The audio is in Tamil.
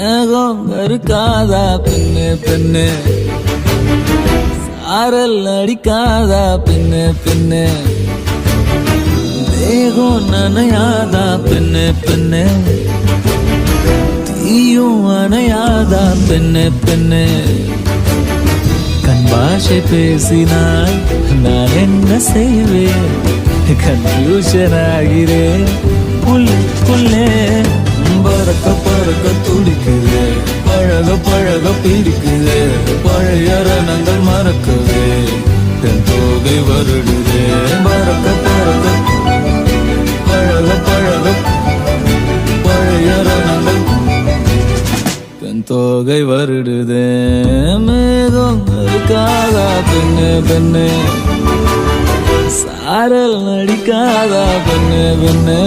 மேகம் கருக்காதா பெண்ணு பெண்ணு, சாரல் அடிக்காதா பெண்ணு பெண்ணு, தேகம் நனையாதா பெண்ணு பெண்ணு, தீயும் அணையாதா பெண்ணு பெண்ணு. கண் பாஷை பேசினால் நான் என்ன செய்வேன், கன்ஃபியூஷன் ஆகிறேன் புல்லே. பறக்க பறக்க துடிக்குது, பழக பழக பிடிக்குது, பழைய ரணங்கள் மறக்குது, தென் தோகை வருடுது. பறக்க பறக்க பழக பழக பழைய ரணங்கள் தென் தோகை வருடுது. மேகம் இருக்காதா பெண்ணு பெண்ணு, சாரல் அடிக்காதா பெண்ணு பெண்ணு,